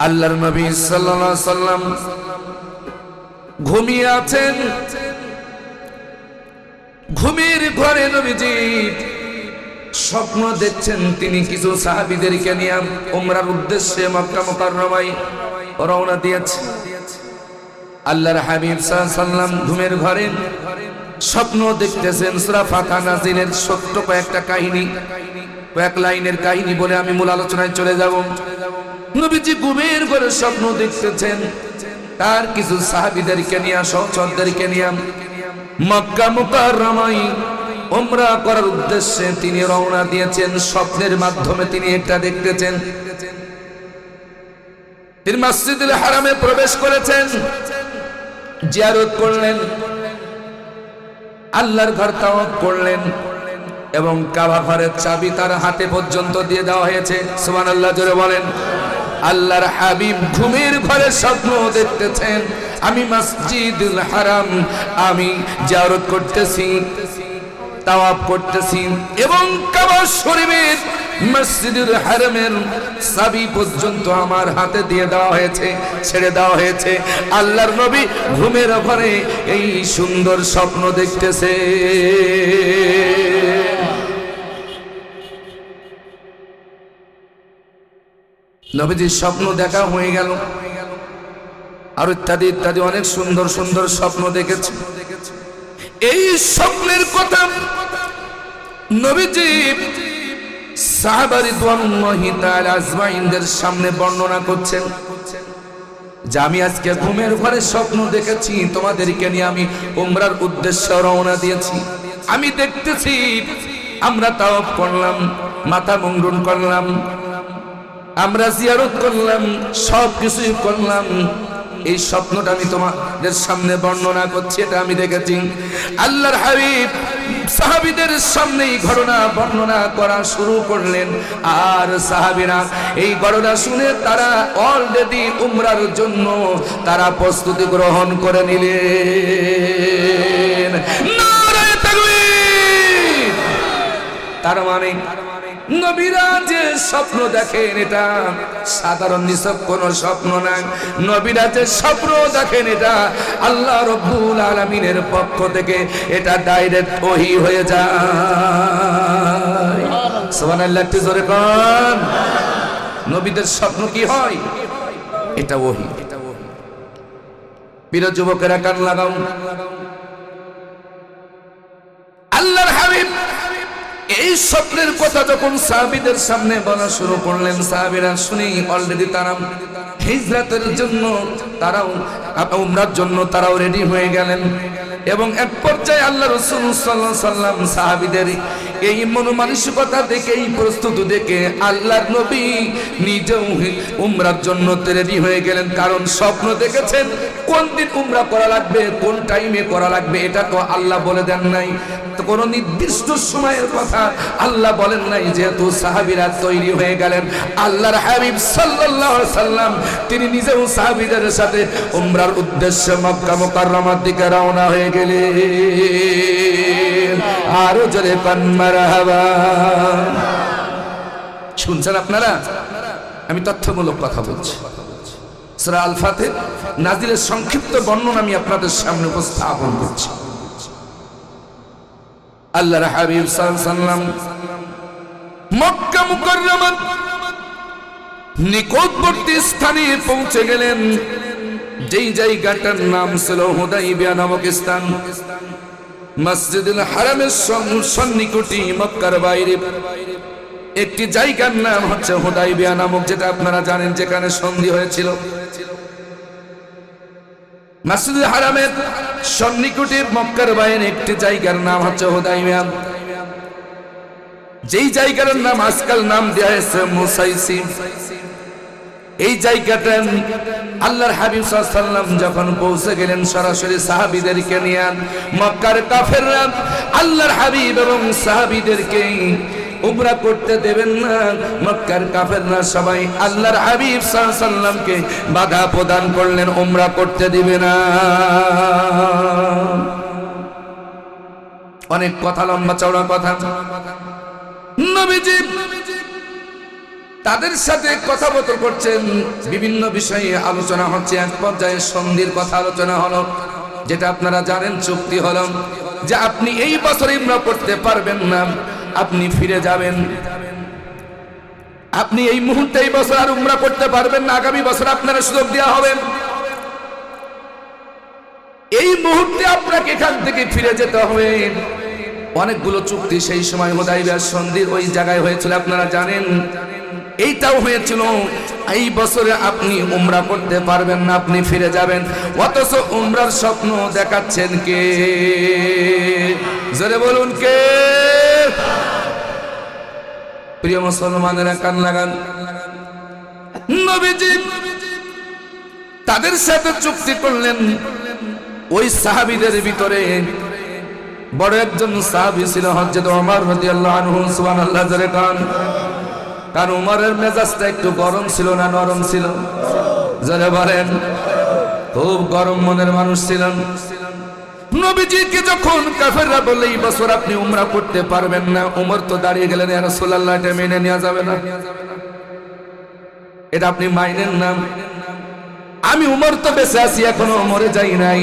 আল্লাহর নবী সাল্লাল্লাহু আলাইহি সাল্লাম ঘুমিয়ে আছেন। ঘুমের ঘরে নবীজি স্বপ্ন দেখছেন তিনি কিছু সাহাবীদেরকে নিয়ে উমরার উদ্দেশ্যে মক্কা মুকাররমায় রওনা দিয়েছেন। আল্লাহর হাবিব সাল্লাল্লাহু আলাইহি সাল্লাম ঘুমের ঘরে স্বপ্ন দেখতেছেন। সূরা ফাতহা নাজিলের ছোট্ট কয়েকটা কাহিনী, কয়েক লাইনের কাহিনী বলে আমি মূল আলোচনায় চলে যাব। নবীজি ঘুমের ঘরে স্বপ্ন দেখতেছেন তার কিছু সাহাবীদেরকে নিয়ে, সহচরদেরকে নিয়ে মক্কা মুকাররমায় উমরা করার উদ্দেশ্যে তিনি রওনা দিয়েছেন। স্বপ্নের মাধ্যমে তিনি এটা দেখতেছেন, তিনি মসজিদুল হারামে প্রবেশ করেছেন, জিয়ারত করলেন, আল্লাহর ঘর তাওয়াফ করলেন এবং কাবা ঘরের চাবি তার হাতে পর্যন্ত দিয়ে দেওয়া হয়েছে। সুবহানাল্লাহ জোরে বলেন। আল্লাহর হাবিব ঘুমের ঘরে স্বপ্ন দেখতেছেন আমি মসজিদুল হারাম আমি জিয়ারত করতেছি, তাওয়াফ করতেছি এবং কাবা শরীফের মসজিদুল হারামের চাবি পর্যন্ত আমার হাতে দিয়ে দেওয়া হয়েছে, ছেড়ে দেওয়া হয়েছে। আল্লাহর নবী ঘুমের ঘরে এই সুন্দর স্বপ্ন দেখতেছে। নবীজির স্বপ্ন দেখা হয়ে গেল, আর ইত্যাদি ইত্যাদি অনেক সুন্দর সুন্দর স্বপ্ন দেখেছে। এই স্বপ্নের কথা নবীজি সাহাবা রিদওয়ানুল্লাহি তাআলা আজমাইনদের সামনে বর্ণনা করছেন যে আমি আজকে ঘুমের ঘরে স্বপ্ন দেখেছি, তোমাদেরকে নিয়ে আমি উমরার উদ্দেশ্যে রওনা দিয়েছি। আমি দেখতেছি আমরা তাওয়াফ করলাম, মাথা মুন্ডন করলাম, আমরা জিয়ারত করলাম, সব কিছুই করলাম। এই স্বপ্নটা আমি তোমাদের সামনে বর্ণনা করছি, এটা আমি দেখেছি। আল্লাহর হাবিব সাহাবীদের সামনে এই ঘটনা বর্ণনা করা শুরু করলেন, আর সাহাবীরা এই ঘটনা শুনে তারা অলরেডি উমরার জন্য তারা প্রস্তুতি গ্রহণ করে নিলেন। নারায়ে তাকবীর। তার মানে নবীরা যে স্বপ্ন দেখেন এটা সাধারণ নিছক কোন স্বপ্ন না। নবীরা যে স্বপ্ন দেখেন এটা আল্লাহ রাব্বুল আলামিনের পক্ষ থেকে এটা ডাইরেক্ট ওহী হয়ে যায়। সুবহানাল্লাহ, একটু জোরে বলেন। নবীদের স্বপ্ন কি হয়? এটা ওহী। প্রিয় যুবকেরা কান লাগাও। আল্লাহর হাবিব এই স্বপ্নের কথা যখন সাহাবীদের সামনে বলা শুরু করলেন, সাহাবীরা শুনেই অলরেডি তারা হিজরতের জন্য, তারাও উমরার জন্য তারাও রেডি হয়ে গেলেন। এবং এক পর্যায়ে আল্লাহ রাসূল সাল্লাল্লাহু আলাইহি সাল্লাম সাহাবীদের এই মনোমানসিকতা দেখে, এই প্রস্তুতি দেখে আল্লাহর নবী নিজেও উমরার জন্য রেডি হয়ে গেলেন। কারণ স্বপ্ন দেখেছেন কোন দিন উমরা করা লাগবে, কোন টাইমে করা লাগবে, এটা তো আল্লাহ বলে দেন নাই। তো কোনো নির্দিষ্ট সময়ের কথা আল্লাহ বলেন নাই। যেহেতু সাহাবীরা তৈরি হয়ে গেলেন, আল্লাহর হাবিব সাল্লাল্লাহু আলাইহি সাল্লাম তিনি নিজেও সাহাবীদের সাথে উমরার উদ্দেশ্যে মক্কা মুকাররমার দিকে রওনা হয়ে গেলেন। আরো জোরে কান মারহাবা। শুনছেন আপনারা? আমি তথ্যমূলক কথা বলছি। সূরা আল ফাতির নাজিলের সংক্ষিপ্ত বর্ণনা আমি আপনাদের সামনে উপস্থাপন করছি। আল্লাহর হাবিব সাল্লাল্লাহু আলাইহি সাল্লাম মক্কা মুকাররমার নিকটবর্তী স্থানে পৌঁছে গেলেন, যেই জায়গাটার নাম ছিল হুদাইবিয়া নামক স্থান। মসজিদুল হারামের সন্নিকটে মক্কার বাইরে একটি জায়গার নাম হচ্ছে হুদাইবিয়া নামক, যেটা আপনারা জানেন, যেখানে সন্ধি হয়েছিল। মসজিদুল হারামের সন্নিকটে মক্কার বাইরে একটি জায়গার নাম হচ্ছে হুদাইবিয়া, যেই জায়গার নাম আজকাল নাম দেয়া হয়েছে মুসাইসিম। এই জায়গাটা আল্লাহর হাবিব সাল্লাল্লাহু আলাইহি সাল্লাম যখন পৌঁছে গেলেন, সরাসরি সাহাবীদেরকে নিয়ে মক্কার কাফেররা আল্লাহর হাবিব এবং সাহাবীদেরকে উমরা করতে দেবেন না। মক্কার কাফেররা সবাই আল্লাহর হাবিব সাল্লাল্লাহু আলাইহি সাল্লামকে বাধা প্রদান করলেন, উমরা করতে দিবে না। অনেক কথা, লম্বা চওড়া কথা। নবীজি তাদের সাথে কথাবার্তা করছেন, বিভিন্ন বিষয়ে আলোচনা হচ্ছে। এক পর্যায়ে সন্ধির কথা আলোচনা হলো, যেটা আপনারা জানেন চুক্তি হলো যে আপনি এই বছর উমরা করতে পারবেন না, আপনি ফিরে যাবেন। আপনি এই মুহূর্তে এই বছর আর উমরা করতে পারবেন না, আগামী বছর আপনারা সুযোগ দেওয়া হবে। এই মুহূর্তে আপনাকে এখান থেকে ফিরে যেতে হবে। অনেকগুলো চুক্তি সেই সময় হুদায়বিয়ার সন্ধির ওই জায়গায় হয়েছিল, আপনারা জানেন। এইটাও হয়েছিল, এই বছরে আপনি উমরা করতে পারবেন না, আপনি ফিরে যাবেন। অথচ উমরার স্বপ্ন দেখাচ্ছেন কে? জোরে বলুন কে? প্রিয় মুসলমানেরা কান লাগান। নবীজি তাদের সাথে চুক্তি করলেন। ওই সাহাবীদের ভিতরে বড় একজন সাহাবী ছিল হযরত ওমর রাদিয়াল্লাহু আনহু। সুবহানাল্লাহ জোরে কান। কারণ ওমরের মেজাজটা একটু গরম ছিল না নরম ছিল? জোরে বলেন। খুব গরম মনের মানুষ ছিলেন। নবীজিকে যখন কাফেররা বলল এই বছর আপনি উমরা করতে পারবেন না, ওমর তো দাঁড়িয়ে গেলেন, ইয়া রাসূলুল্লাহ এটা মেনে নেওয়া যাবে না, এটা আপনি মাইনেন না। আমি উমর তো বেঁচে আছি, এখনো মরে যাই নাই।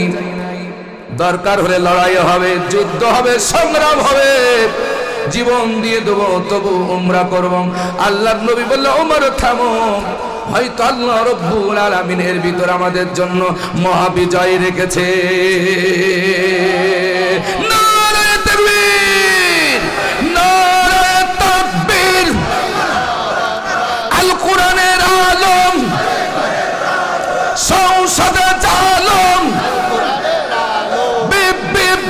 দরকার হলে লড়াই হবে, যুদ্ধ হবে, সংগ্রাম হবে, জীবন দিয়ে দেবো, তবু উমরা করব। আল্লাহর নবী বলল ওমর থামো, হয়তো আল্লাহ রব্বুল আলামিন এর ভিতর আমাদের জন্য মহাবিজয় রেখেছে। নারে তাকবীর, নারে তাকবীর। আল কোরআনের আলম, সংসদে জালম,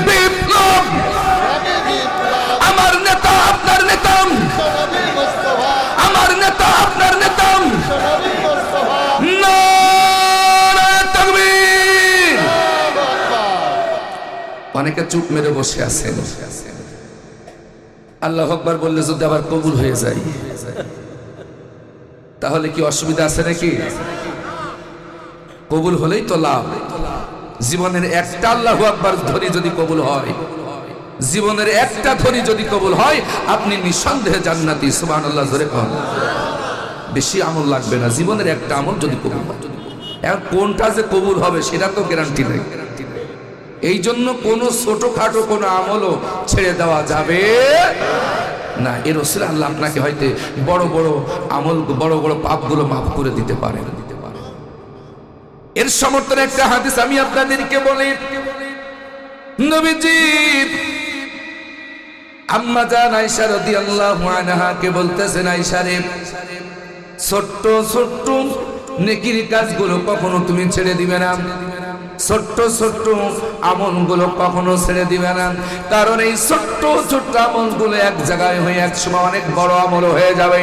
বিপ্লব। আমার নেতা আপনার নেতা, আমার নেতা আপনার নেতা। অনেকে চুপ মেরে বসে আছেন। আল্লাহু আকবার বললে যদি আবার কবুল হয়ে যায় তাহলে কি অসুবিধা আছে নাকি? কবুল হলেই তো লাভ। জীবনের একটা আল্লাহু আকবার ধ্বনি যদি কবুল হয়, জীবনের একটা ধ্বনি যদি কবুল হয়, আপনি নিঃসন্দেহে জান্নাতি। সুবহানাল্লাহ জোরে বলেন। বেশি আমল লাগবে না, জীবনের একটা আমল যদি কবুল হয়। এখন কোনটা যে কবুল হবে সেটা তো গ্যারান্টি নেই। এই জন্য কোনো ছোটখাটো কোনো আমলও ছেড়ে দেওয়া যাবে না। এর ওসিলা আল্লাহ আপনাকে হয়তো বড় বড় আমল, বড় বড় পাপগুলো মাফ করে দিতে পারে। এর সমর্থনে একটা হাদিস আমি আপনাদেরকে বলি। নবীজি আম্মা জান আয়েশা রাদিয়াল্লাহু আনহা কে বলতেছেন, আয়েশা রে, ছোট্ট ছোট্ট নেকির কাজগুলো কখনো তুমি ছেড়ে দিবে না, ছোট্ট ছোট্ট আমলগুলো কখনো ছেড়ে দিবে না। কারণ এই ছোট্ট ছোট্ট আমলগুলো এক জায়গায় হয়ে এক সময় অনেক বড় আমল হয়ে যাবে,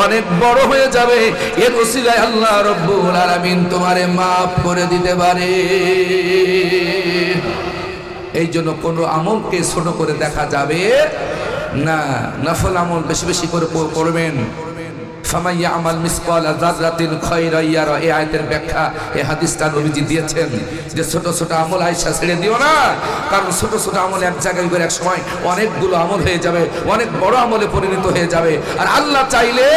অনেক বড় হয়ে যাবে। এর ওসিলায় আল্লাহ রব্বুল আলামিন তোমারে মাফ করে দিতে পারে। এই জন্য কোনো আমলকে ছোট করে দেখা যাবে না। নফল আমল বেশি বেশি করে করবেন। ফামাইয়া আমাল মিসকালা যাররাতিন খায়রা ইয়ারা, এই আয়াতের ব্যাখ্যা এই হাদিসটা নবীজি দিয়েছেন যে ছোট ছোট আমল আয়েশা ছেড়ে দিও না, কারণ ছোট ছোট আমল এক জায়গায় করে এক সময় অনেকগুলো আমল হয়ে যাবে, অনেক বড় আমলে পরিণত হয়ে যাবে। আর আল্লাহ চাইলে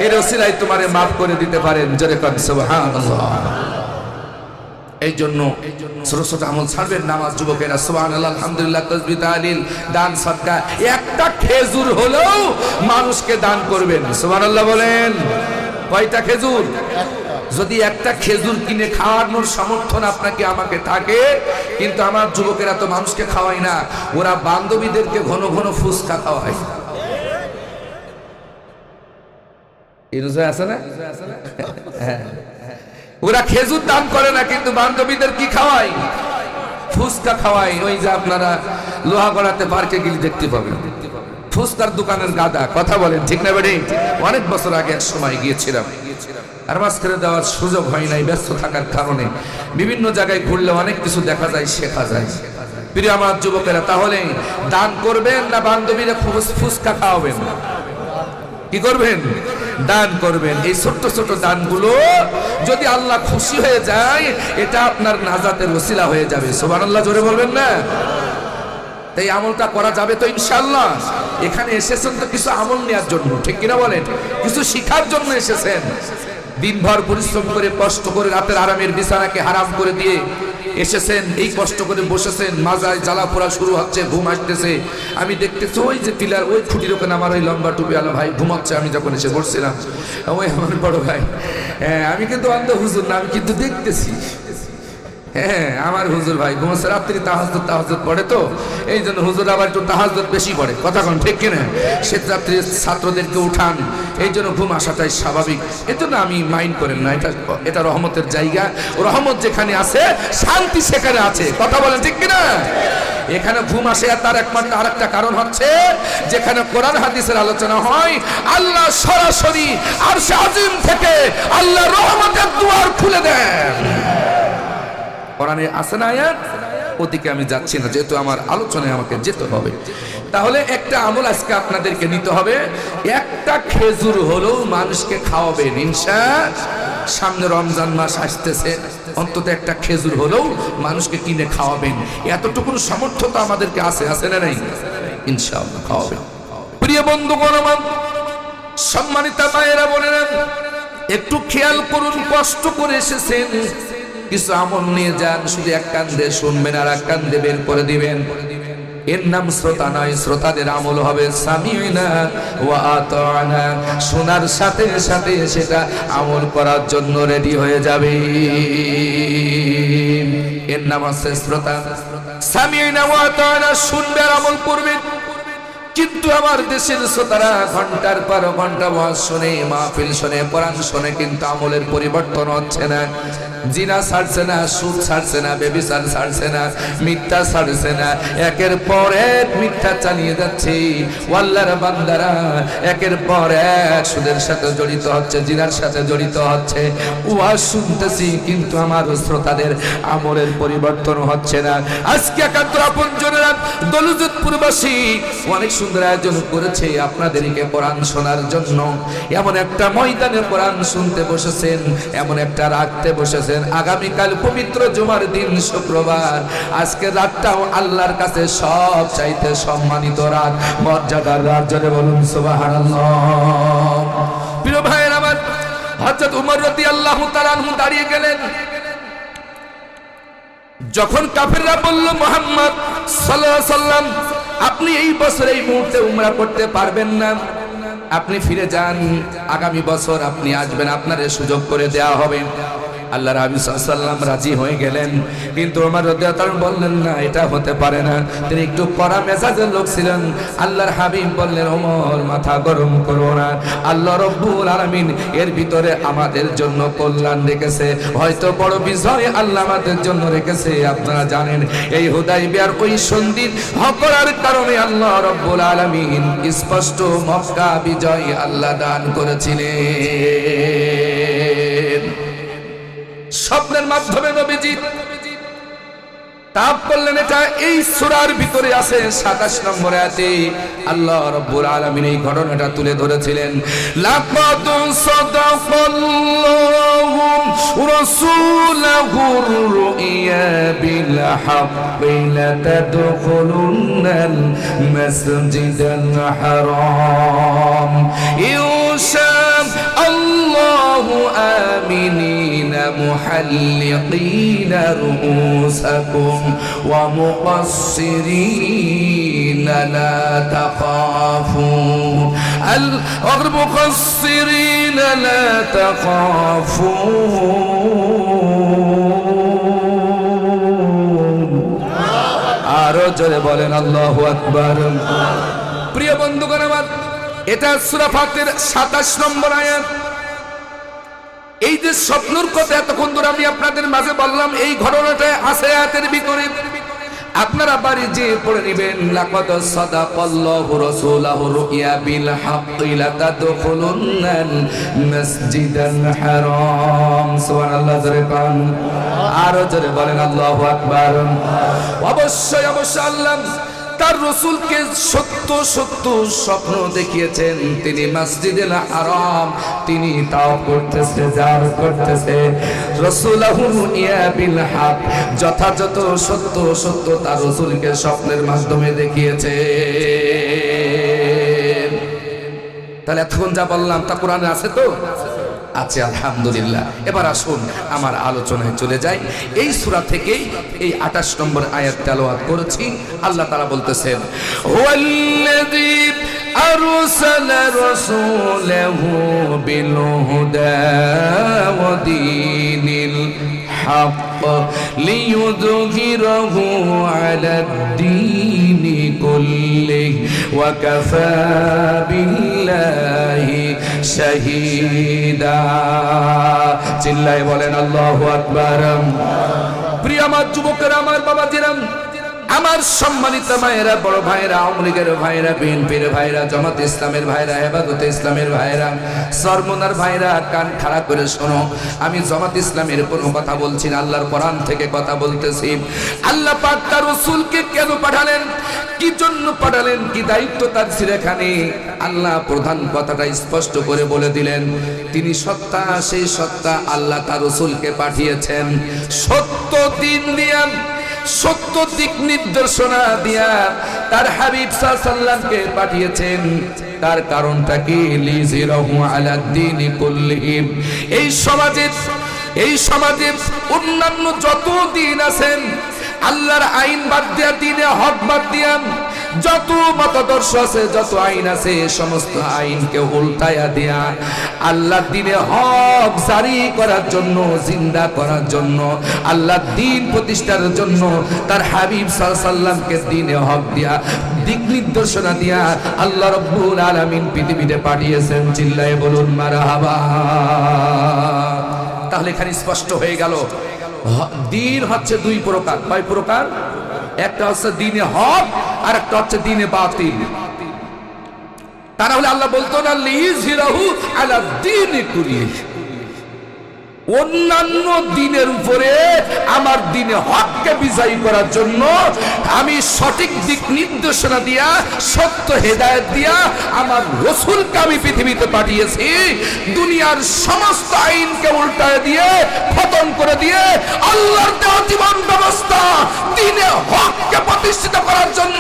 এর ওসিলায় তোমারে মাফ করে দিতে পারেন। জোরে কোন সুবহানাল্লাহ। এই জন্য ছোট ছোট আমল ছাড়বেন। নামাজ, যুবকেরা সুবহানাল্লাহ, আলহামদুলিল্লাহ, তাসবিহ, তাহলিল, দান, সাদকা, একটা খেজুর হলেও মানুষকে দান করবেন। সুবহানাল্লাহ বলেন। কয়টা খেজুর? যদি একটা খেজুর কিনে খাওয়ানোর সমর্থন আপনাকে আমাকে থাকে, কিন্তু আমার যুবকেরা তো মানুষকে খাওয়ায় না, ওরা বান্ধবীদেরকে ঘন ঘন ফুসকা খাওয়ায়। আছে না? হ্যাঁ, ওরা খেজুর দান করে না, কিন্তু বান্ধবীদের কি খাওয়ায়? ফুসকা খাওয়ায়। ওই যে আপনারা লোহাগড়াতে পার্কে গেলে দেখতে পাবেন ফুসকার দোকানের গাদা। কথা বলেন ঠিক না বেড়ে? অনেক বছর আগে এক সময় গিয়েছিলাম, আর মাঝখানে দেওয়ার সুযোগ হয় নাই ব্যস্ত থাকার কারণে। বিভিন্ন জায়গায় ঘুরলে অনেক কিছু দেখা যায়, শেখা যায়। প্রিয় আমার যুবকেরা, তাহলে দান করবেন না বান্ধবীরা ফুসকা খাওয়াবেন? কি করবেন? দান করবেন। এই ছোট্ট ছোট দানগুলো যদি আল্লাহ খুশি হয়ে যায়, এটা আপনার নাজাতের ওসিলা হয়ে যাবে। সুবহানাল্লাহ জোরে বলবেন না? তাই আমলটা করা যাবে তো ইনশাআল্লাহ। এখানে এসেছেন তো কিছু আমল নেওয়ার জন্য, ঠিক কিনা বলেন? কিছু শিখার জন্য এসেছেন। দিনভর পরিশ্রম করে কষ্ট করে রাতের আরামের বিছানাকে হারাম করে দিয়ে এসেছেন, এই কষ্ট করে বসেছেন, মাজায় জ্বালা পোড়া শুরু হচ্ছে, ঘুম আসতেছে। আমি দেখতেছি ওই যে পিলার, ওই খুঁটির ওখানে আমার ওই লম্বা টুপি আলো ভাই ঘুমাচ্ছে। আমি যখন এসে বসছিলাম, ওই আমার বড় ভাই, হ্যাঁ আমি কিন্তু অন্ধ হুজুর না, আমি কিন্তু দেখতেছি। হ্যাঁ আমার হুজুর ভাই ঘুমাচ্ছে, রাত্রি তাহাজ্জুদ পড়ে, তো এই জন্য হুজুর আবার একটু তাহাজ্জুদ বেশি পড়ে, কথা কোন ঠিক কিনা? শীত রাত্রি ছাত্রদেরকে উঠান, এই জন্য ঘুম আসাটাই স্বাভাবিক। এর জন্য আমি মাইন্ড করেন না, এটা রহমতের জায়গা। রহমত যেখানে আছে শান্তি সেখানে আছে, কথা বলেন ঠিক কিনা? এখানে ঘুম আসে, তার একমাত্র আরেকটা কারণ হচ্ছে যেখানে কোরআন হাদিসের আলোচনা হয়, আল্লাহ সরাসরি আরশে আজিম থেকে আল্লাহ রহমতের দুয়ার খুলে দেন। কোরআনে আছে না আয়াত? ওদিকে আমি যাচ্ছি না, যেহেতু আমার আলোচনায় আমাকে যেতে হবে। তাহলে একটা আমল আজকে আপনাদেরকে নিতে হবে, একটা খেজুর হলেও মানুষকে খাওয়াবেন ইনশাআল্লাহ। সামনে রমজান মাস আসতেছে, অন্তত একটা খেজুর হলেও মানুষকে কিনে খাওয়াবেন। এতটুকু সামর্থ্য তো আমাদেরকে আছে না নাই? ইনশাআল্লাহ খাওয়াবেন। প্রিয় বন্ধুগণ আমার, সম্মানিত মায়েরা বোনেরা, একটু খেয়াল করুন, কষ্ট করে এসেছেন, কিছু আমল নিয়ে যান। শুধু এক কান দিয়ে শুনবেন আর এক কান দিয়ে বের করে দিবেন। এর নাম শ্রোতা নয়, শ্রোতাদের আমল হবে সামিউনা ওয়া আতানা। শোনার সাথে সাথে সেটা আমল করার জন্য রেডি হয়ে যাবে। এর নাম হচ্ছে শ্রোতা। সামিউনা ওয়া আতানা, শুনবে আর আমল করবে। কিন্তু আমার দেশের শ্রোতারা ঘন্টার পর ঘন্টা ওয়াজ শুনে, মাহফিল শুনে, কোরআন শুনে, কিন্তু আমলের পরিবর্তন হচ্ছে না। জিনা ছাড়ছে না, সুদ ছাড়ছে না, ব্যভিচার ছাড়ছে না, মিথ্যা ছাড়ছে না, একের পর এক মিথ্যা চালিয়ে যাচ্ছে। আল্লাহর বান্দারা একের পর এক সুদের সাথে জড়িত হচ্ছে, জিনার সাথে জড়িত হচ্ছে। ওয়াজ শুনতেছি কিন্তু আমার শ্রোতাদের আমলের পরিবর্তন হচ্ছে না। আজকে একাত্তর আপনজনেরা দৌলতপুরবাসী অনেক সুন্দর আয়োজন করেছে আপনাদেরকে কোরআন শোনার জন্য। এমন একটা ময়দানে কোরআন শুনতে বসেছেন, এমন একটা রাখতে বসেছেন। আগামীকাল পবিত্র জুমার দিন, শুক্রবার। আজকে রাতটাও আল্লাহর কাছে সব চাইতে সম্মানিত রাত, মর্যাদার রাত। জোরে বলুন সুবহানাল্লাহ। প্রিয় ভাইয়ের আমার, হযরত ওমর রাদিয়াল্লাহু তাআলা আনহু দাঁড়িয়ে গেলেন। যখন কাফেররা বলল, মুহাম্মদ সাল্লাল্লাহু আলাইহি সাল্লাম আপনি এই বছর এই মুহূর্তে উমরা করতে পারবেন না, আপনি ফিরে যান, আগামী বছর আপনি আসবেন, আপনার সুযোগ করে দেয়া হবে। আল্লাহর হাবিব সাল্লাল্লাহু আলাইহি ওয়াসাল্লাম রাজি হয়ে গেলেন, কিন্তু ওমর রাদিয়াল্লাহু তাআলা বললেন না, এটা হতে পারে না। তিনি একটু কড়া মেজাজের লোক ছিলেন। আল্লাহর হাবিব বললেন, ওমর মাথা গরম করো না, আল্লাহ রাব্বুল আলামিন এর ভিতরে আমাদের জন্য কল্যাণ রেখেছে, হয়তো বড় বিজয় আল্লাহ আমাদের জন্য রেখেছে। আপনারা জানেন এই হুদাইবিয়ার ওই সন্ধির করার কারণে আল্লাহ রাব্বুল আলামিন স্পষ্ট মক্কা বিজয় আল্লাহ দান করেছিলেন। স্বপ্নের মাধ্যমে নবীজি তাপ করলেন। এটা এই সূরার ভিতরে আছে 27 নম্বর আয়াতে আল্লাহ রাব্বুল আলামিন এই ঘটনাটা তুলে ধরেছিলেন। লাকাদ সাদাকাল্লাহু রাসূলাহুর রুইয়া বিল হাক্কি লাতাদখুলুন্নাল মাসজিদাল হারাম ইউশাম আল্লাহু আমিনিনা মুহাল্লিকিনা রুউসাকুম ومقصرين لا تخافون المقصرين لا تخافون আরো জোরে বলেন আল্লাহু আকবার। প্রিয় বন্ধুগণ আমার, এটা সূরা ফাতির 27 নম্বর আয়াত। এই যে স্বপ্নের কথা এতক্ষণ ধরে আমি আপনাদের মাঝে বললাম, এই ঘটনাটা আছে আয়াতের ভিতরে। আপনারা বাড়ি যে পড়ে নেবেন, লাকাদ সাদাকাল্লাহু রাসূলাহু রুইয়া বিল হাক্কি লাতাদখুলুন্নাল মাসজিদাল হারাম। সুবহানাল্লাহ, জোরে কান আরো জোরে বলেন আল্লাহু আকবার। অবশ্যই অবশ্যই আল্লাহ তার রাসূলকে সত্য সত্য স্বপ্ন দেখিয়েছেন। তিনি মসজিদুল হারাম তিনি তাও করতেছে, যার করতেছে রাসূলুহু ইয়া বিল হক, যথাযথ সত্য সত্য তার রাসূলকে স্বপ্নের মাধ্যমে দেখিয়েছে। তাহলে এতক্ষণ যা বললাম তা কোরআনে আছে তো? আছে, আলহামদুলিল্লাহ। এবার আসুন আমার আলোচনায় চলে যাই। এই সূরা থেকেই এই 28 নম্বর আয়াত তেলাওয়াত করেছি। আল্লাহ তাআলা বলতেছেন, হুয়াল্লাযী আরসালা রাসূলাহু বিল হুদা ওয়া দীনিল হক লিইয়ুযহিরাহু আলাদ-দীনি কুল্লিহি ওয়া কাফা বিল্লাহি শাহীদা। চিল্লায়ে বলেন আল্লাহু আকবার। প্রিয় আমার যুবকেরা, আমার বাবাজিরা, আমার সম্মানিত মায়েরা, বড় ভাইরা, আওয়ামী লীগের ভাইরা, বিএনপির ভাইরা, জামাত ইসলামের ভাইরা, হেফাজতে ইসলামের ভাইরা, সরমনার ভাইরা, কান খাড়া করে শোনো। আমি জামাত ইসলামের কোনো কথা বলছি না, আল্লাহর কোরআন থেকে কথা বলতেছি। আল্লাহ পাক তার রাসূলকে কেন পাঠালেন, কি জন্য পাঠালেন, কি দায়িত্ব তার ছিল এখানে, আল্লাহ প্রধান কথাটা স্পষ্ট করে বলে দিলেন। তিনি সত্তা, সেই সত্তা আল্লাহ তার রাসূলকে পাঠিয়েছেন সত্য দিন দিয়া, সত্য দিক নির্দেশনা দিয়া তার হাবিব সাল্লাল্লাহু আলাইহি সাল্লামকে পাঠিয়েছেন। তার কারণটা কি? লিযিরাহু আলাদ-দীনি কুল্লিহি। এই সমাজে অন্যান্য যত দিন আছেন, আল্লাহর আইন বাদ দিয়া, দ্বীনে হক বাদ দিয়া যত মতাদর্শ আছে, যত আইন আছে, সমস্ত আইনকে উল্টায়া দিয়া আল্লাহর দ্বীনে হক জারি করার জন্য, জিন্দা করার জন্য, আল্লাহর দ্বীন প্রতিষ্ঠার জন্য তার হাবিব সাল্লাল্লাহু আলাইহি সাল্লামকে দ্বীনে হক দিয়া, দিক নির্দেশনা দিয়া আল্লাহ রাব্বুল আলামিন পৃথিবীতে পাঠিয়েছেন। চিল্লায়ে বলুন মারহাবা। তাহলে এখানে স্পষ্ট হয়ে গেল দ্বীন হচ্ছে দুই প্রকার। কয় প্রকার? একটা হচ্ছে দ্বীনে হক, আর একটা হচ্ছে দ্বীনে বাতিল। তারা হলে আল্লাহ বলতো না লিযিরাহু আলাদ-দীনি কুল্লিহি, অন্যান্য দিনের উপরে আমার দ্বীনে হককে বিজয়ী করার জন্য আমি সঠিক দিক নির্দেশনা দিয়া, সত্য হেদায়েত দিয়া আমার রাসূলকে আমি পৃথিবীতে পাঠিয়েছি। দুনিয়ার সমস্ত আইনকে উল্টায় দিয়ে, খতম করে দিয়ে আল্লাহর দেওয়া জীবন ব্যবস্থা দ্বীনে হককে প্রতিষ্ঠিত করার জন্য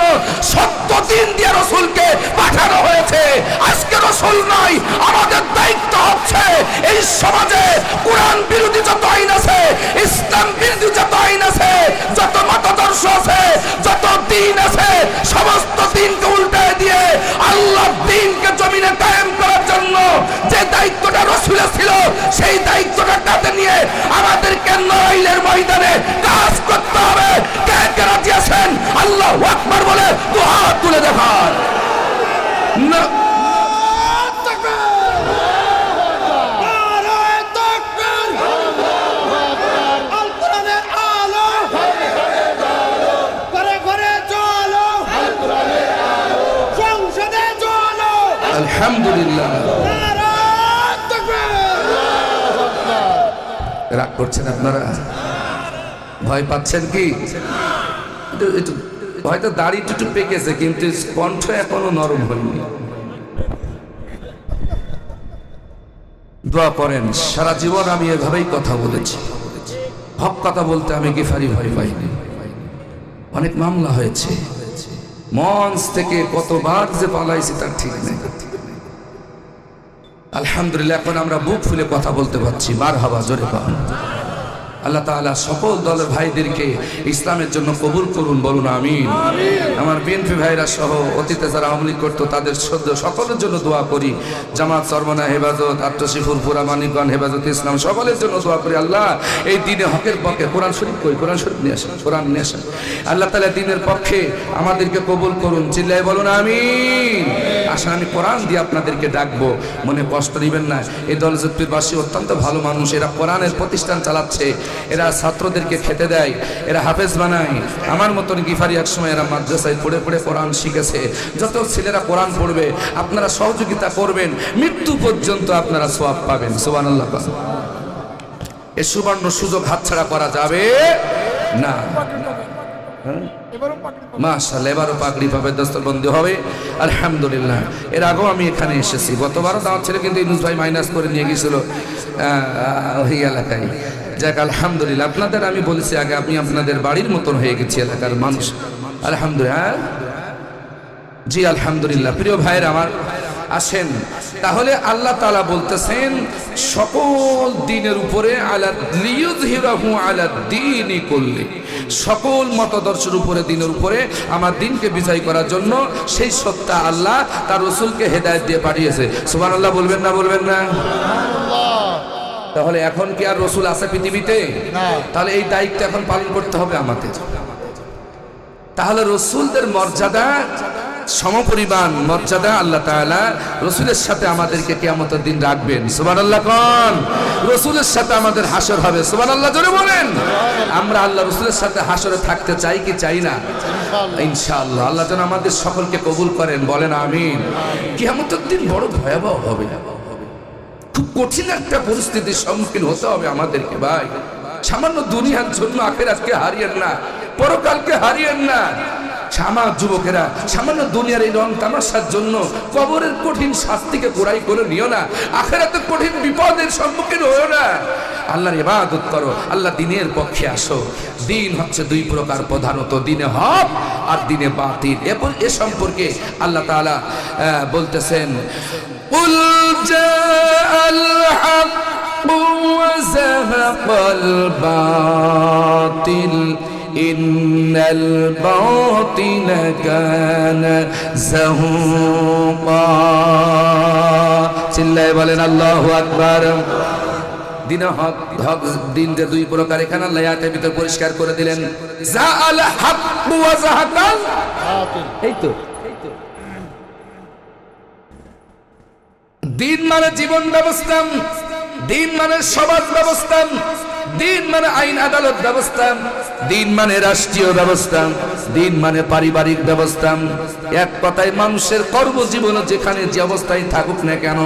সত্য দিন দিয়ে রাসূলকে পাঠানো হয়েছে। আজকে রাসূল নাই, আমাদের দায়িত্ব হচ্ছে এই সমাজে কোরআন বিরোধী যত আইন আছে, ইসলাম বিরোধী যত আইন আছে, যত মতাদর্শ আছে, যত দিন আছে, সমস্ত দিনকে উল্টায় দিয়ে আল্লাহর দ্বীনকে জমিনে কায়েম করার জন্য যে দায়িত্বটা রাসূলের ছিল, সেই দায়িত্বটা কাঁধে নিয়ে আমাদেরকে নড়াইলের ময়দানে কাজ করতে হবে। কে কে রাজি আছেন আল্লাহু আকবার বলে দুই হাত তুলে দেখান। না আলহামদুলিল্লাহ। রাগ করছেন আপনারা? ভয় পাচ্ছেন কি? হয়তো দাড়ি একটু পেকেছে, কিন্তু কণ্ঠ এখনো নরম হয়নি। দোয়া করেন। সারা জীবন আমি এভাবেই কথা বলেছি, হক কথা বলতে আমি গিফারি ভয় পাইনি। অনেক মামলা হয়েছে, মঞ্চ থেকে কতবার যে পালাইছি তার ঠিক নেই। আলহামদুলিল্লাহ এখন আমরা বুক ফুলে কথা বলতে পারছি। মারহাবা, জোরে পান। আল্লাহ তাআলা সকল দলের ভাইদেরকে ইসলামের জন্য কবুল করুন, বলুন আমিন। আমার বিএনপি ভাইরা সহ অতীতে যারা আওয়ামী লীগ করতো তাদের সকলের জন্য দোয়া করি। জামাত, সরমনা, হেফাজত, আত্মশিফুর, পুরা মানিকগঞ্জ, হেফাজত ইসলাম, সকলের জন্য দোয়া করি। আল্লাহ এই দ্বীনে হকের পক্ষে, কোরআন শরীফ কই, কোরআন শরীফ নিয়ে আসেন, কোরআন নিয়ে আসেন। আল্লাহ তাআলা দ্বীনের পক্ষে আমাদেরকে কবুল করুন। চিল্লায় বলুন আমিন। আসলে আমি কোরআন দিয়ে আপনাদেরকে ডাকবো, মনে কষ্ট নেবেন না। এই দলজুত্তিবাসী অত্যন্ত ভালো মানুষ, এরা কোরআনের প্রতিষ্ঠান চালাচ্ছে, এরা ছাত্রদেরকে খেতে দেয়, এরা হাফেজ বানায়। আমার মতন গিফারি এক সময় এরা মাদ্রাসায় পড়ে পড়ে কোরআন শিখেছে। যত ছেলেরা কোরআন পড়বে আপনারা সহযোগিতা করবেন, মৃত্যু পর্যন্ত আপনারা সওয়াব পাবেন। সুবহানাল্লাহ। এই সুবর্ণ সুযোগ হাতছাড়া করা যাবে না। মাশাআল্লাহ, এবারও পাগড়ি পাবে, দস্তরবন্দি হবে আলহামদুলিল্লাহ। এর আগেও আমি এখানে এসেছি, গতবারও দাওয়াত ছিল কিন্তু ইউনুস ভাই মাইনাস করে নিয়ে গিয়েছিল ওই এলাকায়। যাক আলহামদুলিল্লাহ, আপনাদের আমি বলেছি আগে, আমি আপনাদের বাড়ির মতন হয়ে গেছি এলাকার মানুষ আলহামদুলিল্লাহ। জি আলহামদুলিল্লাহ। প্রিয় ভাইয়ের আমার, আসেন তাহলে আল্লাহ তাআলা বলতেছেন সকল দিনের উপরে আলা লিয়ুযহিরাহু আলা দ্বীনি কুল্লি, সকল মতাদর্শের উপরে, দিনের উপরে আমার দিনকে বিজয় করার জন্য সেই সত্তা আল্লাহ তার রাসূলকে হেদায়েত দিয়ে পাঠিয়েছে। সুবহানাল্লাহ বলবেন না, বলবেন না? তাহলে এখন কি আর রাসূল আছে পৃথিবীতে? তাহলে এই দায়িত্ব এখন পালন করতে হবে আমাদের। তাহলে রাসূলদের মর্যাদা, সমপরিমাণ মর্যাদা আল্লাহ তাআলা রাসূলের সাথে আমাদেরকে কিয়ামতের দিন রাখবেন। সুবহানাল্লাহ কোন? রাসূলের সাথে আমাদের হাসর হবে। সুবহানাল্লাহ জোরে বলেন। আমরা আল্লাহ রাসূলের সাথে হাসরে থাকতে চাই কি চাই না? ইনশাআল্লাহ। আল্লাহ যেন আমাদের সকলকে কবুল করেন, বলেন আমিন। কিয়ামতের দিন বড় ভয়াবহ হবে, খুব কঠিন একটা পরিস্থিতির সম্মুখীন হতে হবে আমাদেরকে। ভাই, সামান্য দুনিয়ার জন্য আখিরাতকে হারিয়েন না, পরকালকে হারিয়েন না। আমার যুবকেরা, সামান্য দুনিয়ার এই রং তামাশার জন্য কবরের কঠিন শাস্তিকে কোরাই করে নিও না, আখিরাতের কঠিন বিপদের সম্মুখীন হও না। আল্লাহর ইবাদত করো, আল্লাহ দিনের পক্ষে আসো। দিন হচ্ছে দুই প্রকার, প্রধানত দিনে হক আর দিনে বাতিল। এ সম্পর্কে আল্লাহ তাআলা বলতেছেন, কুল জাআল হক ওয়া যাহাকাল বাতিল ইন্নাল বাতিলা কানা যাহুকা। চিল্লায়ে বলেন আল্লাহু আকবার। দিন হক, হক দিন যে দুই প্রকার, এখানে আল্লাহ আয়াতের ভিতর পরিষ্কার করে দিলেন। জাআল হক ওয়া যাহাকাল বাতিল, এই তো দিন মানে জীবন ব্যবস্থা, দিন মানে সমাজ ব্যবস্থা, দিন মানে আইন আদালত ব্যবস্থা, দিন মানে রাষ্ট্রীয় ব্যবস্থা, দিন মানে পারিবারিক ব্যবস্থা। এক কথায় মানুষের কর্মজীবনে যেখানে যে অবস্থায় থাকুক না কেন,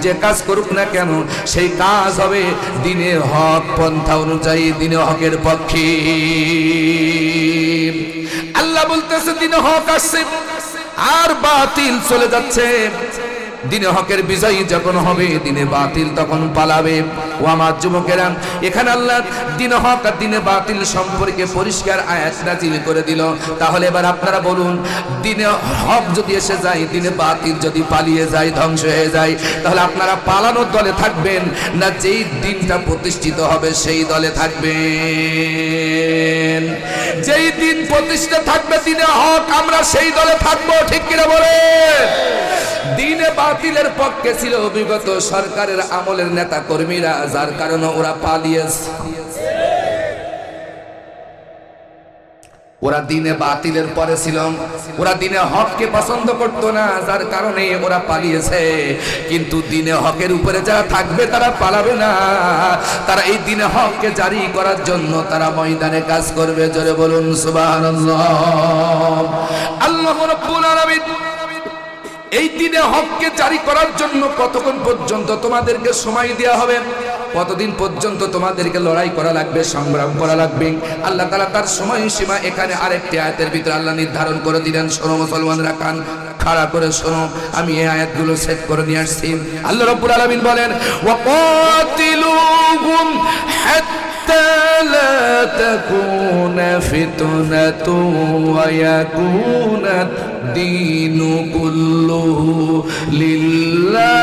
যে কাজ করুক না কেন, সেই কাজ হবে দিনে হক পন্থা অনুযায়ী, দিনে হকের পক্ষে। আল্লাহ বলতেছে দিনে হক আসছে আর বাতিল চলে যাচ্ছে। দিনে হকের বিজয়ী যখন হবে, দিনে বাতিল তখন পালাবে। ও আমার যুবকেরা, এখানে আল্লাহ দিনে হক আর দিনে বাতিল সম্পর্কে পরিষ্কার আয়াত নাযিল করে দিল। তাহলে এবার আপনারা বলুন, দিনে হক যদি এসে যায়, দিনে বাতিল যদি পালিয়ে যায়, ধ্বংস হয়ে যায়, তাহলে আপনারা পালানোর দলে থাকবেন না যেই দিনটা প্রতিষ্ঠিত হবে সেই দলে থাকবেন? যেই দিন প্রতিষ্ঠা থাকবে দিনে হক, আমরা সেই দলে থাকবো, ঠিক কিনা বলেন? দিনে বাতিলের পক্ষে ছিল বিগত সরকারের আমলের নেতা কর্মীরা, যার কারণে ওরা পালিয়েছে। ওরা দিনে বাতিলের পরে ছিল, ওরা দিনে হককে পছন্দ করত না, যার কারণে ওরা পালিয়েছে। কিন্তু দিনে হকের উপরে যারা থাকবে তারা পালাবে না, তারা এই দিনে হককে জারি করার জন্য তারা ময়দানে কাজ করবে। জোরে বলুন সুবহানাল্লাহ। আল্লাহ রাব্বুল আলামিন এই দিনে হককে জারি করার জন্য কতক্ষণ পর্যন্ত তোমাদেরকে সময় দেওয়া হবে, কতদিন পর্যন্ত তোমাদেরকে লড়াই করা লাগবে, সংগ্রাম করা লাগবে, আল্লাহ তাআলা তার সময়সীমা এখানে আরেকটি আয়াতের ভিতরে আল্লাহ নির্ধারণ করে দিলেন। শোনো মুসলমানরা, কান খাড়া করে শোনো, আমি এই আয়াতগুলো সেট করে নিয়ে আসছি। আল্লাহ রাব্বুল আলামিন বলেন, ওয়াকাতিলুহুম হাত্তা লা তাকুনা ফিতনাতুন ওয়া ইয়াকুনা দ্বীনু কুল্লুহু লিল্লাহ।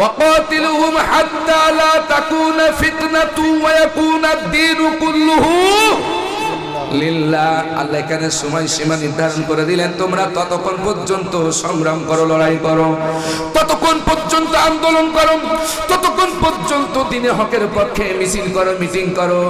وقاتلهم حتى لا تكون فتنة ويكون الدين كله লিল্লাহ। আল্লাহ এখানে সময়সীমা নির্ধারণ করে দিলেন, তোমরা ততক্ষণ পর্যন্ত সংগ্রাম করো, লড়াই করো, ততক্ষণ পর্যন্ত আন্দোলন করো, ততক্ষণ পর্যন্ত দিনে হকের পক্ষে মিছিল করো, মিটিং করো।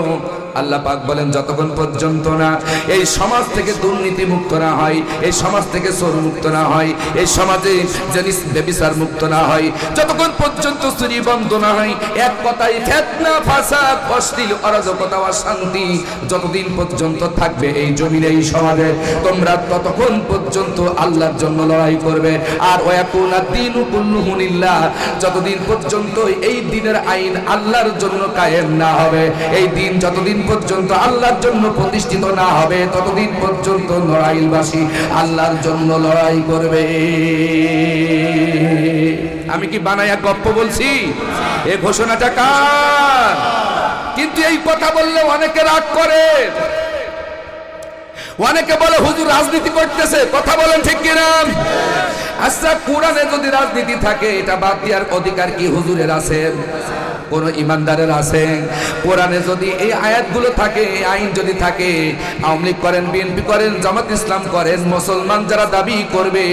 আল্লাহ পাক বলেন, যতক্ষণ পর্যন্ত না এই সমাজ থেকে দুর্নীতি মুক্ত না হয়, এই সমাজ থেকে চোর মুক্ত না হয়, এই সমাজে জিনিস ব্যভিচার মুক্ত না হয়, যতক্ষণ পর্যন্ত চুরি বন্ধ না হয়, এক কথায় ফিতনা, ফাসাদ, অশ্লীল, অরাজকতা, অশান্তি যতদিন পর্যন্ত থাকবে এই জমিনে, এই সমাজে, তোমরা ততক্ষণ পর্যন্ত আল্লাহর জন্য লড়াই করবে। আর ওয়াকুনা দ্বীনু কুল্লুহু লিল্লাহ, যতদিন পর্যন্ত এই দিনের আইন আল্লাহর জন্য কায়েম না হবে, এই দিন যতদিন পর্যন্ত আল্লাহর জন্য প্রতিষ্ঠিত না হবে ততদিন পর্যন্ত নড়াইলবাসী আল্লাহর জন্য লড়াই করবে। আমি কি বানায়া গপ্প বলছি? এই ঘোষণাটা কার? কিন্তু এই কথা বললে অনেকে রাগ করে, অনেকে বলে হুজুর রাজনীতি করতেছে। কথা বলেন ঠিক কিনা? আচ্ছা, কোরআনে যদি রাজনীতি থাকে এটা বাদ দেওয়ার অধিকার কি হুজুরের আছে? কোন ইমানদারের আছে? কোরআনে যদি এই আয়াতগুলো থাকে, এই আইন যদি থাকে, আওয়ামী লীগ করেন, বিএনপি করেন, জামাত ইসলাম করেন, মুসলমান যারা দাবি করবে,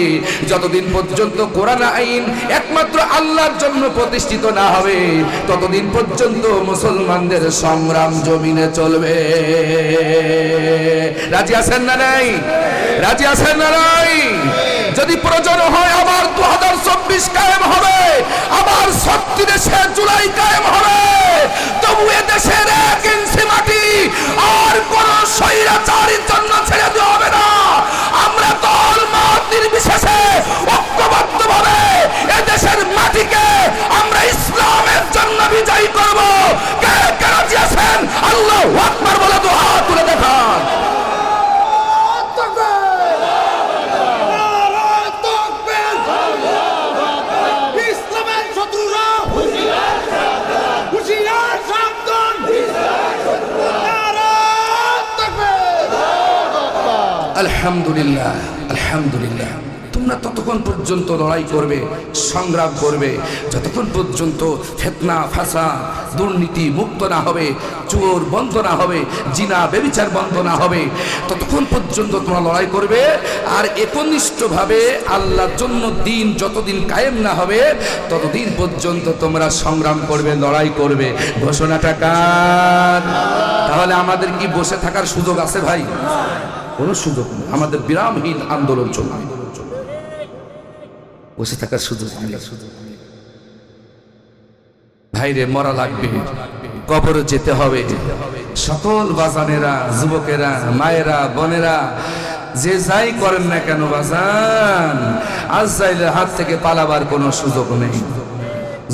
যতদিন পর্যন্ত কোরআন আইন একমাত্র আল্লাহর জন্য প্রতিষ্ঠিত না হবে ততদিন পর্যন্ত মুসলমানদের সংগ্রাম জমিনে চলবে। রাজি আছেন না নাই? রাজি আছেন না নাই? যদি প্রয়োজন হয় আবার 2024 কায়েম হবে, আবার 36 জুলাই কায়েম হবে, তবু এ দেশের 1 ইঞ্চি মাটি আর কোন স্বৈরাচারীর জন্য ছেড়ে দেওয়া হবে না। আমরা দল মত নির্বিশেষে ঐক্যবদ্ধভাবে এ দেশের মাটিকে আমরা ইসলামের জন্য বিজয়ী করব। কে কে রাজি আছেন? আল্লাহু আকবার বলে দুই হাত তুলে দেখান। আলহামদুলিল্লাহ, আলহামদুলিল্লাহ। তোমরা ততক্ষণ পর্যন্ত লড়াই করবে, সংগ্রাম করবে যতক্ষণ পর্যন্ত ফিতনা ফাসাদ দুর্নীতি মুক্ত না হবে, চোর বন্ধ না হবে, জিনা ব্যভিচার বন্ধ না হবে, ততক্ষণ পর্যন্ত তোমরা লড়াই করবে। আর একনিষ্ঠভাবে আল্লাহর জন্য দিন যতদিন কায়েম না হবে ততদিন পর্যন্ত তোমরা সংগ্রাম করবে, লড়াই করবে। ঘোষণাটা কার? তাহলে আমাদের কি বসে থাকার সুযোগ আছে ভাই? কোনো সুযোগ নেই। আমাদের বিরামহীন আন্দোলন চলবে, বসে থাকার সুযোগ নেই। ভাইরে, মরা লাগবে, কবরে যেতে হবে। সকল বাজানেরা, যুবকেরা, মায়েরা, বোনেরা, যে যাই করেন না কেন বাজান, আজরাইলের হাত থেকে পালাবার কোনো সুযোগ নেই।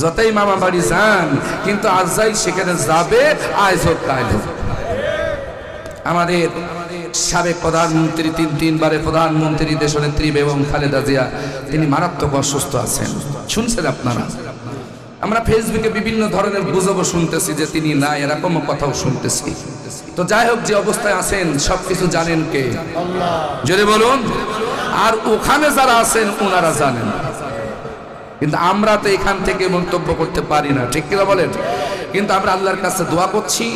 যতই মামা বাড়ি যান, কিন্তু আজরাইল সেখানে যাবে, আজ হোক কাল হোক। আমাদের সাবেক প্রধানমন্ত্রী, তিনবারের প্রধানমন্ত্রী, দেশনেত্রী বেগম খালেদা জিয়া, তিনি মারাত্মক অসুস্থ আছেন। শুনছেন আপনারা? আমরা ফেসবুকে বিভিন্ন ধরনের গুজব শুনতেছি যে তিনি না, এরকম কথাও শুনতেছি। তো যাই হোক, যে অবস্থায় আছেন সবকিছু জানেন কে? জোরে বলুন। আর ওখানে যারা আছেন ওনারা জানেন, কিন্তু আমরা তো এখান থেকে মন্তব্য করতে পারি না, ঠিক কিনা বলেন? কিন্তু আমরা আল্লাহর কাছে দোয়া করছি,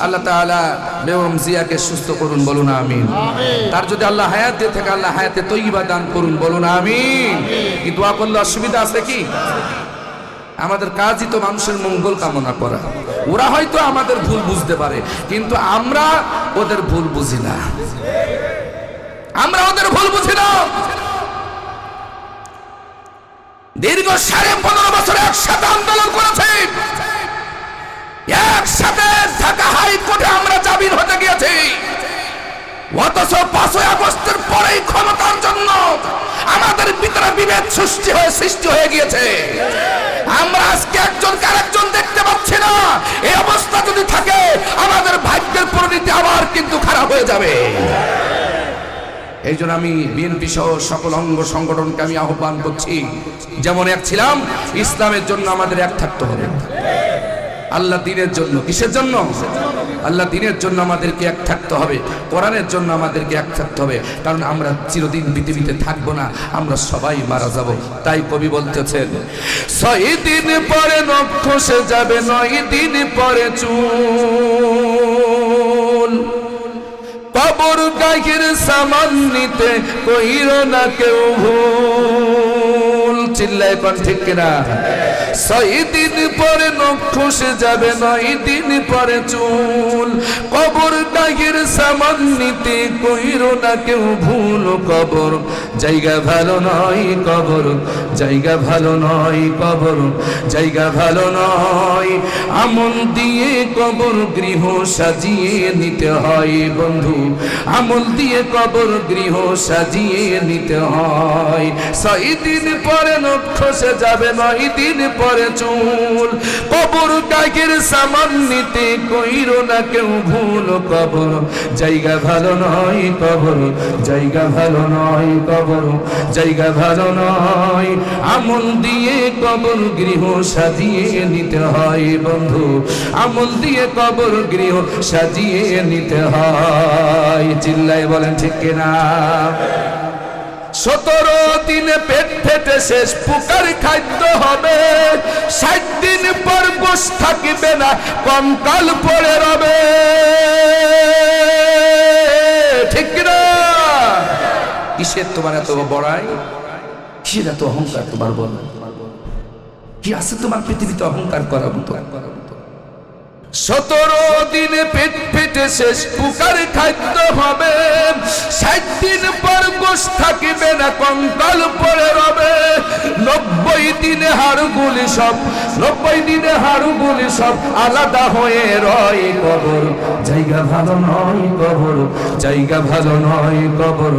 আল্লাহ তাআলা বেগম জিয়াকে সুস্থ করুন, বলুন আমিন। তার যদি আল্লাহ হায়াত দিয়ে থাকে, আল্লাহ হায়াতে তৈয়বা দান করুন, বলুন আমিন। কি দোয়া করলে অসুবিধা আছে কি? আমাদের কাজই তো মানুষের মঙ্গল কামনা করা। ওরা হয়তো আমাদের ভুল বুঝতে পারে, কিন্তু আমরা ওদের ভুল বুঝি না, আমরা ওদের ভুল বুঝি না। দীর্ঘ 15.5 বছর একসাথে আন্দোলন করেছি, একসাথে ঢাকা হাইকোর্টে আমরা জামিন হতে গিয়েছি, অথচ 5ই আগস্টের পরেই ক্ষমতার জন্য আমাদের ভিতরে বিভেদ সৃষ্টি হয়ে গিয়েছে। আমরা আজকে একজনকে আরেকজন দেখতে পাচ্ছি না। এই অবস্থা যদি থাকে, আমাদের ভাগ্যের পরিণতি আবার কিন্তু খারাপ হয়ে যাবে। এই জন্য আমি বিএনপি সহ সকল অঙ্গ সংগঠনকে আমি আহ্বান করছি, যেমন এক ছিলাম, ইসলামের জন্য আমাদের এক থাকতে হবে। আল্লাহ দ্বীনের জন্য, কিসের জন্য? আল্লাহ দ্বীনের জন্য আমাদেরকে এক থাকতে হবে, কোরআনের জন্য আমাদেরকে এক থাকতে হবে। কারণ আমরা চিরদিন পৃথিবীতে থাকবো না, আমরা সবাই মারা যাব। তাই কবি বলতেছেন, 6 দিন পরে নখ খসে যাবে, 9 দিন পরে চুল, কবর গায়ের সামান নিতে কইর না কেউ ভুল। চিল্লায় কোন ঠিক কিনা? 6 দিন পরে নখ খসে যাবে, 9 দিন পরে চুল, কবর গায়ের সামান নিতে কইর না কেউ ভুল। কবর জায়গা ভালো নয়, কবর জায়গা ভালো নয়, কবর জায়গা ভালো নয়। আমল দিয়ে কবর গৃহ সাজিয়ে নিতে হয় বন্ধু, আমল দিয়ে কবর গৃহ সাজিয়ে নিতে হয়। 6 দিন পরে নখ খসে যাবে, 9 দিন পরে পরে চুল। কবর গাগের সামান নিতে কইরো না কেউ ভুল, কবর জায়গা ভালো নয়, কবর জায়গা ভালো নয়, কবর জায়গা ভালো নয়। আমল দিয়ে কবর গৃহ সাজিয়ে নিতে হয় বন্ধু, আমল দিয়ে কবর গৃহ সাজিয়ে নিতে হয়। চিল্লাই বলেন ঠিক কিনা? 17 দিনে পেট ফেটে শেষ পুকার খাদ্য হবে, 60 দিন পর গোশ থাকিবে না কঙ্কাল পড়ে রবে। ঠিক কিনা? কিসের তোমার এত বড়াই, কিসের এত অহংকার তোমার? বল কি আছে তোমার পৃথিবীতে অহংকার করার মতো? 17 দিনে পেট ফেটে শেষ পুকার খাদ্য হবে, 60 দিন পর গোশ থাকিবে না কঙ্কাল পড়ে রবে। 90 দিনে হাড়গুলি সব, 90 দিনে হাড়গুলি সব আলাদা হয়ে রয়। কবর জায়গা ভালো নয়, কবর জায়গা ভালো নয়, কবর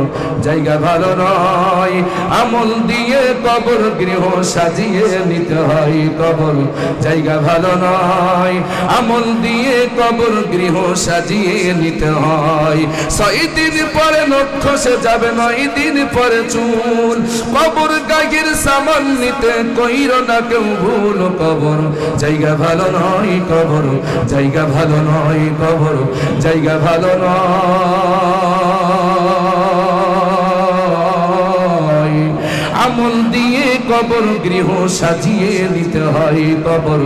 জায়গা ভালো নয়। আমল দিয়ে কবর গৃহ সাজিয়ে নিতে হয়, কবর জায়গা ভালো নয়। আমল দিয়ে কবর গৃহ সাজিয়ে নিতে হয়। 6 দিন পরে নখ খসে যাবে, 9 দিন পরে চুল। কবর গাগের সামান নিতে কইরো না কেউ ভুল, কবর জায়গা ভালো নয়, কবর জায়গা ভালো নয়, কবর জায়গা ভালো নয়। আমল দিয়ে কবর গৃহ সাজিয়ে নিতে হয়, কবর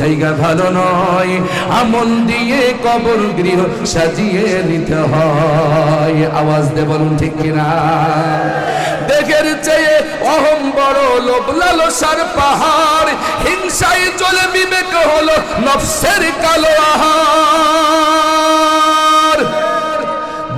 জায়গা ভালো নয়। আমল দিয়ে কবর গৃহ সাজিয়ে নিতে হয়। আওয়াজ দে বলুন ঠিক কিনা? দেখের চেয়ে অহং বড়, লোভ লালসার পাহাড়, হিংসায় চলে বিবেক হলো নফসের কালো আহার।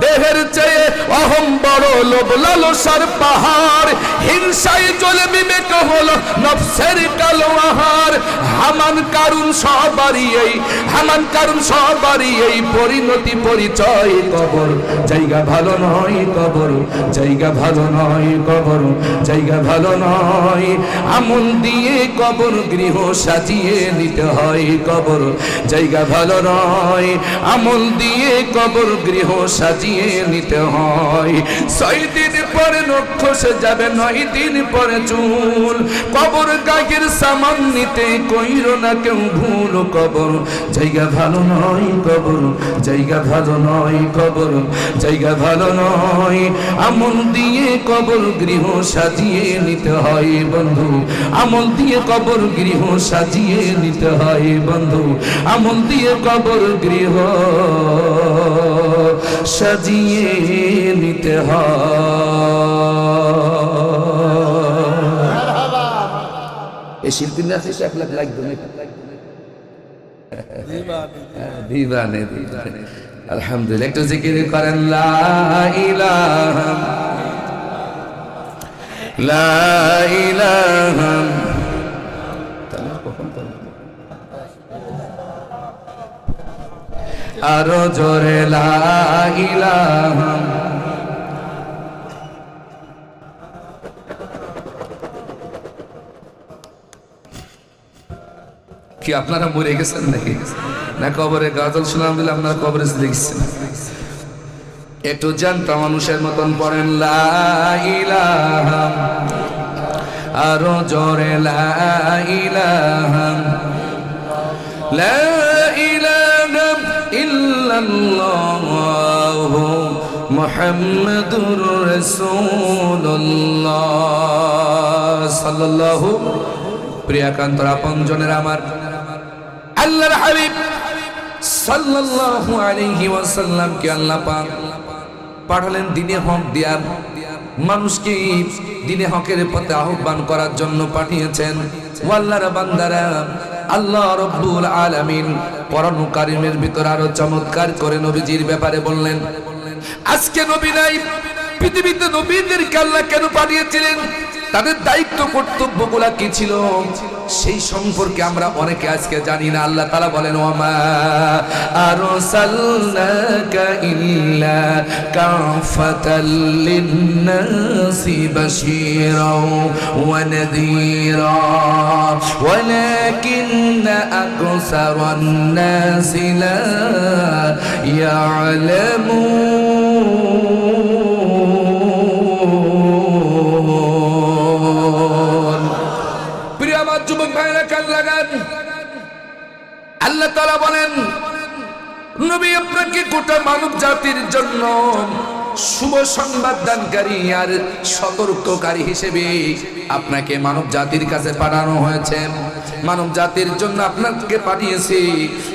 দেহের চেয়ে অহং বড়, লোভ লালসার পাহাড়, হিংসায় চলে বিবেক হলো নফসের কালো আহার। হামান কারুন সবারই এই, হামান কারুন সবারই এই পরিণতি পরিচয়। কবর জায়গা ভালো নয়, কবর জায়গা ভালো নয়, কবর জায়গা ভালো নয়। আমল দিয়ে কবর গৃহ সাজিয়ে নিতে হয়, কবর জায়গা ভালো নয়। আমল দিয়ে কবর গৃহ সাজিয়ে নিতে হয়। 6 দিন পরে নখ খসে যাবে, 9 দিন পরে চুল। কবর গাগের সামান নিতে কইরো না কেউ ভুল, কবর জায়গা ভালো নয়, কবর জায়গা ভালো নয়, কবর জায়গা ভালো নয়। আমল দিয়ে কবর গৃহ সাজিয়ে নিতে হয় বন্ধু, আমল দিয়ে কবর গৃহ সাজিয়ে নিতে হয় বন্ধু, আমল দিয়ে কবর গৃহ সাজিয়ে নিতে হয়। এই শিল্পী না 1 লাখ লাগবে না? দিবানে দিবানে আলহামদুলিল্লাহ। একটু জিকির করেন লা ইলাহা লা ইলাহা। আরো জোরে লা ইলাহা। কি আপনারা মরে গেছেন নাকি? না কবরে গাজল শুনলাম দিলে আপনারা কবরে দেখছেন? একটু জানতা মানুষের মতন পড়েন লা ইলাহা। আরো জোরে লা ইলাহা লা ইলাহা ইল্লাল্লাহ মুহাম্মাদুর রাসূলুল্লাহ সাল্লাল্লাহু। প্রিয়াকান্তর আপনজনের আমার আল্লাহর হাবিব সাল্লাল্লাহু আলাইহি ওয়াসাল্লাম কে আল্লাহ পাক পাঠালেন দ্বীনে হক দিয়া, মানুষকে দ্বীনে হকের পথে আহ্বান করার জন্য পাঠিয়েছেন। আল্লাহর বান্দারা, আল্লাহ রাব্বুল আলামিন কোরআন কারীমের ভিতর আরো চমৎকার করে নবীজির ব্যাপারে বললেন। আজকে নবী নাই, পৃথিবীতে নবীদেরকে আল্লাহ কেন পাঠিয়েছিলেন? তাদের দায়িত্ব কর্তব্যগুলা কি ছিল সেই সম্পর্কে আমরা অনেকে আজকে জানি না। আল্লাহ তাআলা বলেন ওয়ামা আরসালনাকা ইল্লা কাফাতাল লিন্নাসি বাশীরাও ওয়া নাযীরা ওয়ালাকিন্না আকসারান নাসি লা ইয়ালামুন। প্রিয় আমার যুবক ভাইরা কান লাগান, আল্লাহ তাআলা বলেন নবী আপনাকে গোটা মানব জাতির জন্য শুভ সংবাদ দানকারী আর সতর্ককারী হিসেবে আপনাকে মানব জাতির কাছে পাঠানো হয়েছে। মানব জাতির জন্য আপনাকে পাঠিয়েছি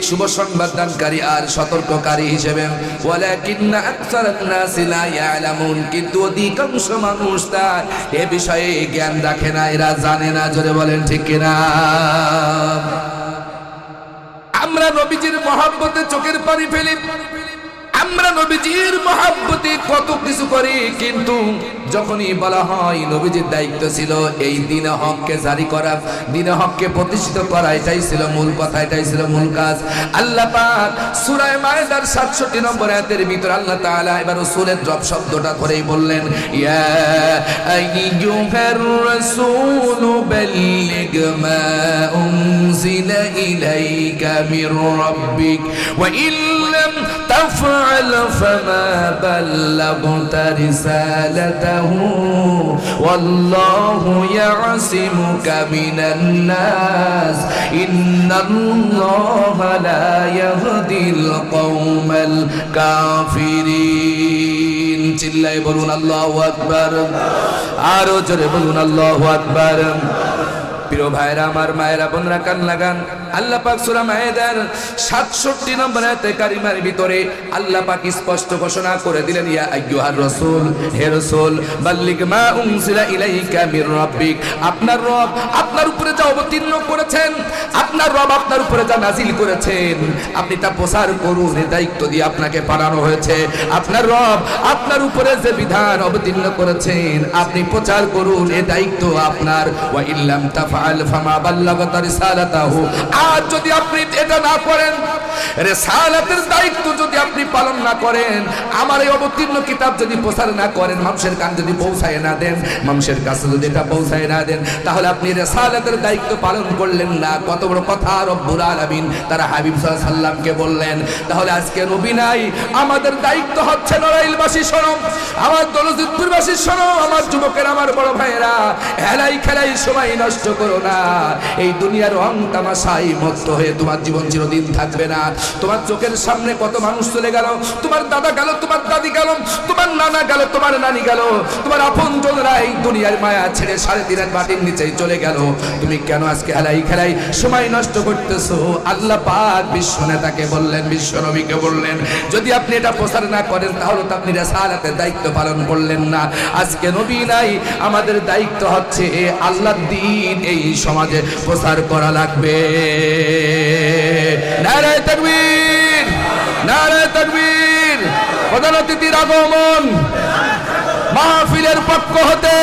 শুভ সংবাদ দানকারী আর সতর্ককারী হিসেবে। ওয়ালাকিন্না আকসারান নাসি লা ইয়ালামুন, কিন্তু অধিকাংশ মানুষ তা এ বিষয়ে জ্ঞান রাখে না, এরা জানে না। জোরে বলেন ঠিক কিনা? আমরা নবীজির মহব্বতে চোখের পানি ফেলি, আমরা নবীজির মহব্বতে কত কিছু করি, কিন্তু যখনই বলা হয় নবীজির দায়িত্ব ছিল এই দ্বীন হককে জারি করা, দ্বীন হককে প্রতিষ্ঠিত করা, এটাই ছিল মূল কথা, এটাই ছিল মূল কাজ। আল্লাহ পাক সূরা মায়েদার 67 নম্বর আয়াতের ভিতর আল্লাহ তাআলা এবার রাসূলের জব শব্দটা করেই বললেন, ইয়া আইয়ুহার রাসূল বাল্লিগ মা উনজিলা ইলাইকা মির রাব্বিক ওয়া ইল্লাম তাফআল ফামা বাল্লাগতা রিসালাতাহু ওয়াল্লাহু ইয়াসিমুকা মিনান নাস ইন্নাল্লাহা লা ইয়াহদিল কওমাল কাফিরিন। চিল্লায়ে বলুন আল্লাহু আকবার, আরো জোরে বলুন আল্লাহু আকবার। প্রিয় ভাইরা আমার, মায়েরা বোনরা কান লাগান, আল্লাহ পাক সূরা মায়েদার 67 নম্বর আয়াতে কারিমার ভিতরে আল্লাহ পাক স্পষ্ট ঘোষণা করে দিলেন, ইয়া আইয়ুহার রাসূল, হে রাসূল, বাল্লিগ মা উনজিলা ইলাইকা মির রাব্বিক, আপনার রব আপনার উপরে যা অবতীর্ণ করেছেন, আপনার রব আপনার উপরে যা নাজিল করেছেন, আপনি তা প্রচার করুন, এই দায়িত্ব দিয়ে আপনাকে পাঠানো হয়েছে। আপনার রব আপনার উপরে যে বিধান অবতীর্ণ করেছেন আপনি প্রচার করুন, এই দায়িত্ব আপনার। ওয়া ইল্লাম তাফআল ফামা বাল্লাগতা রিসালাতাহু, আর যদি আপনি এটা না করেন, রিসালাতের দায়িত্ব যদি আপনি পালন না করেন, আমার এই অবতীর্ণ কিতাব যদি প্রচার না করেন, মানুষের কান যদি পৌঁছায় না দেন, মানুষের কাছে যদি এটা পৌঁছায় না দেন, তাহলে আপনি রিসালাতের দায়িত্ব পালন করলেন না। কত বড় কথা রব্বুল আলামিন তারা হাবিব সাল্লাল্লাহু আলাইহি সাল্লামকে বললেন। তাহলে আজকে নবী নাই, আমাদের দায়িত্ব হচ্ছে নড়াইলবাসী শোনো, আমার দৌলতপুরবাসী শোনো, আমার যুবকের, আমার বড় ভাইয়েরা, হেলাই খেলাই সময় নষ্ট করো না। এই দুনিয়ার রং তামাশায় মত্ত হয়ে তোমার জীবন চিরদিন থাকবে না। তোমার চোখের সামনে কত মানুষ চলে গেল, তোমার দাদা গেল, তোমার দাদি গেল, তোমার নানা গেল, তোমার নানি গেল, তোমার আপনজনরা এই দুনিয়ার মায়া ছেড়ে 3.5 মাটির নিচেই চলে গেল। তুমি কেন আজকে হেলাই খেলাই সময় নষ্ট করতেছো? আল্লাহ পাক বিশ্ব নেতাকে বললেন, বিশ্ব নবীকে বললেন, যদি আপনি এটা প্রচার না করেন তাহলে তো আপনি রিসালাতের দায়িত্ব পালন করলেন না। আজকে নবী নাই, আমাদের দায়িত্ব হচ্ছে আল্লাহর দ্বীন এই সমাজে প্রচার করা লাগবে। নারায়ে তাকবীর, নারায়ে তাকবীর। প্রধান অতিথির আগমন, মাহফিলের পক্ষ হতে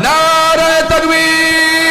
নারায়ে তাকবীর।